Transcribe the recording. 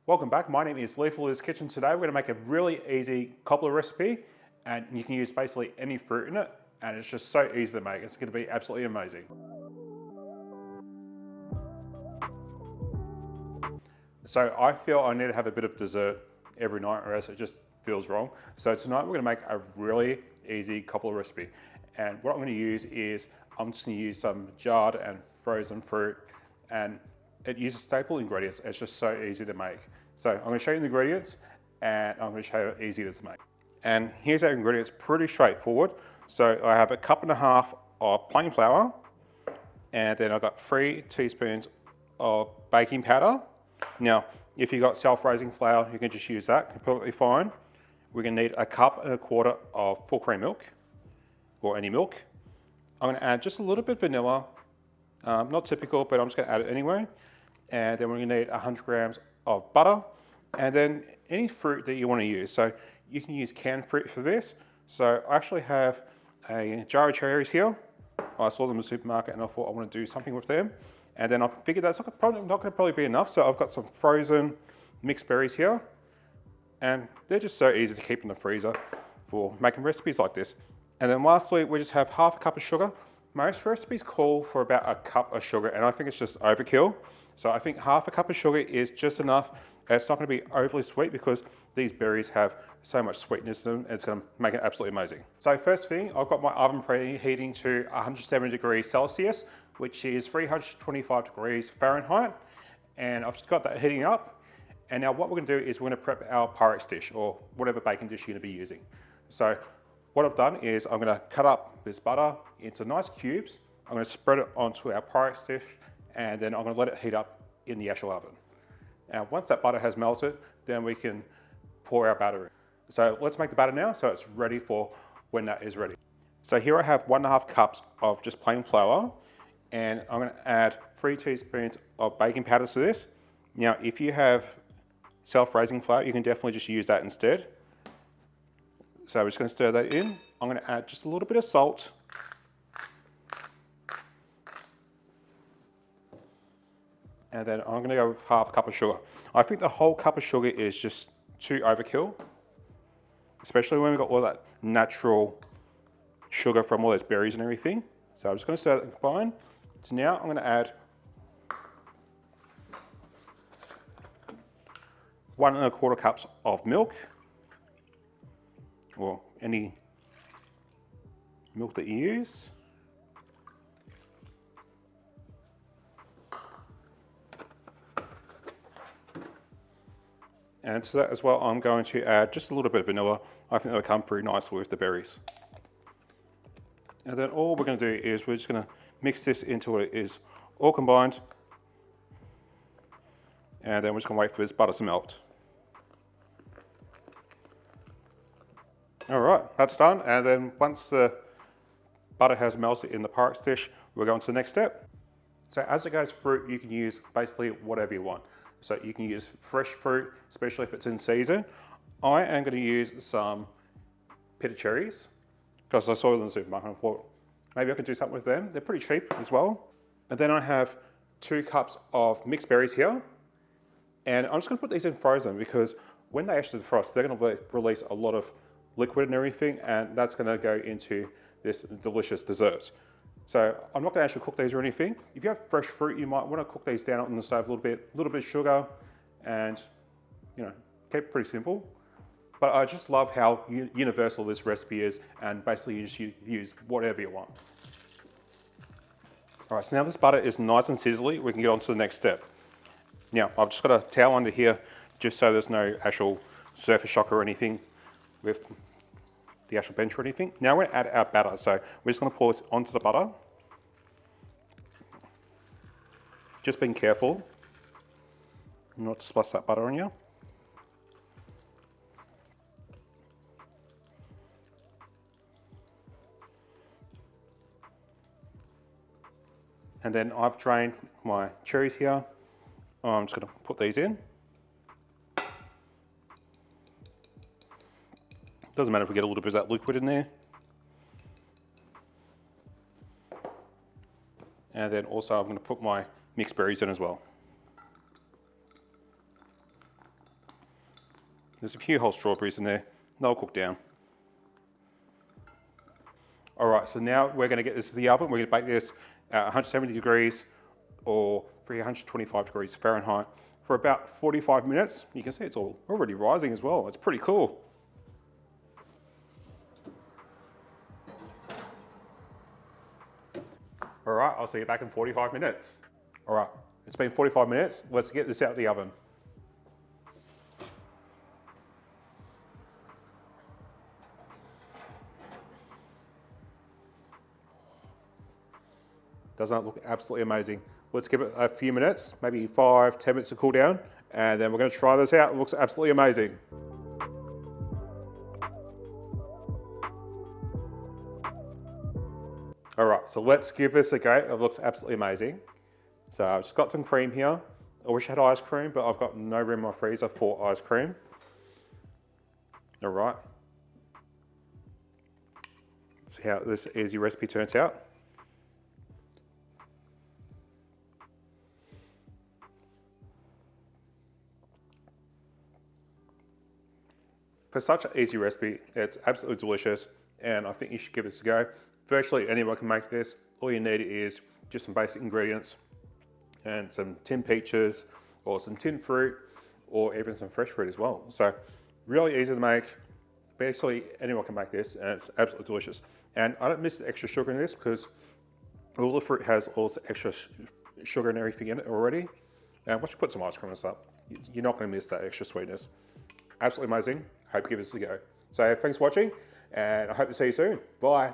Welcome back. My name is Leafless Kitchen. Today we're going to make a really easy cobbler recipe, and you can use basically any fruit in it, and it's just so easy to make. It's going to be absolutely amazing. So I feel I need to have a bit of dessert every night or else it just feels wrong. So tonight we're going to make a really easy cobbler recipe. And what I'm going to use is, I'm just going to use some jarred and frozen fruit, and it uses staple ingredients. It's just so easy to make. So I'm going to show you the ingredients and I'm going to show you how easy it is to make. And here's our ingredients, pretty straightforward. So I have a cup and a half of plain flour, and then I've got 3 teaspoons of baking powder. Now, if you've got self-raising flour, you can just use that, completely fine. We're going to need a cup and a quarter of full cream milk, or any milk. I'm going to add just a little bit of vanilla, not typical, but I'm just going to add it anyway. And then we're going to need 100 grams of butter, and then any fruit that you want to use. So you can use canned fruit for this. So I actually have a jar of cherries here. I saw them in the supermarket and I thought I want to do something with them. And then I figured that's probably not going to be enough. So I've got some frozen mixed berries here, and they're just so easy to keep in the freezer for making recipes like this. And then lastly, we just have half a cup of sugar. Most recipes call for about a cup of sugar, and I think it's just overkill. So I think half a cup of sugar is just enough. It's not going to be overly sweet because these berries have so much sweetness in them. It's going to make it absolutely amazing. So first thing, I've got my oven preheating to 170 degrees Celsius, which is 325 degrees Fahrenheit. And I've just got that heating up. And now what we're going to do is we're going to prep our Pyrex dish, or whatever baking dish you're going to be using. So what I've done is I'm going to cut up this butter into nice cubes. I'm going to spread it onto our Pyrex dish, and then I'm going to let it heat up in the actual oven. Now, once that butter has melted, then we can pour our batter in. So let's make the batter now so it's ready for when that is ready. So here I have 1.5 cups of just plain flour, and I'm going to add 3 teaspoons of baking powder to this. Now, if you have self-raising flour, you can definitely just use that instead. So we're just going to stir that in. I'm going to add just a little bit of salt. And then I'm going to go with half a cup of sugar. I think the whole cup of sugar is just too overkill, especially when we've got all that natural sugar from all those berries and everything. So I'm just going to stir that and combine. So now I'm going to add 1.25 cups of milk, or any milk that you use. And to that as well, I'm going to add just a little bit of vanilla. I think that'll come pretty nicely with the berries. And then all we're going to do is we're just going to mix this into what it is all combined. And then we're just going to wait for this butter to melt. All right, that's done. And then once the butter has melted in the Pyrex dish, we're going to the next step. So as it goes fruit, you can use basically whatever you want. So you can use fresh fruit, especially if it's in season. I am going to use some pitted cherries because I saw them in the supermarket and thought maybe I could do something with them. They're pretty cheap as well. And then I have 2 cups of mixed berries here. And I'm just going to put these in frozen because when they actually defrost, they're going to release a lot of liquid and everything, and that's going to go into this delicious dessert. So I'm not going to actually cook these or anything. If you have fresh fruit, you might want to cook these down on the stove a little bit of sugar, and keep it pretty simple. But I just love how universal this recipe is, and basically you just use whatever you want. All right, so now this butter is nice and sizzly, we can get on to the next step. Now, I've just got a towel under here, just so there's no actual surface shock or anything with the actual bench or anything. Now we're going to add our batter. So we're just going to pour this onto the butter. Just being careful not to splash that butter on you. And then I've drained my cherries here. I'm just going to put these in. Doesn't matter if we get a little bit of that liquid in there. And then also I'm going to put my mixed berries in as well. There's a few whole strawberries in there. They'll cook down. All right, so now we're going to get this to the oven. We're going to bake this at 170 degrees or 325 degrees Fahrenheit for about 45 minutes. You can see it's already rising as well. It's pretty cool. All right, I'll see you back in 45 minutes. All right, it's been 45 minutes. Let's get this out of the oven. Doesn't that look absolutely amazing? Let's give it a few minutes, maybe 5–10 minutes to cool down, and then we're going to try this out. It looks absolutely amazing. All right, so let's give this a go. It looks absolutely amazing. So I've just got some cream here. I wish I had ice cream, but I've got no room in my freezer for ice cream. All right. Let's see how this easy recipe turns out. For such an easy recipe, it's absolutely delicious, and I think you should give it a go. Virtually anyone can make this. All you need is just some basic ingredients and some tinned peaches or some tinned fruit or even some fresh fruit as well. So really easy to make. Basically anyone can make this, and it's absolutely delicious. And I don't miss the extra sugar in this because all the fruit has all this extra sugar and everything in it already. And once you put some ice cream on top, you're not going to miss that extra sweetness. Absolutely amazing. Hope you give this a go. So thanks for watching, and I hope to see you soon. Bye.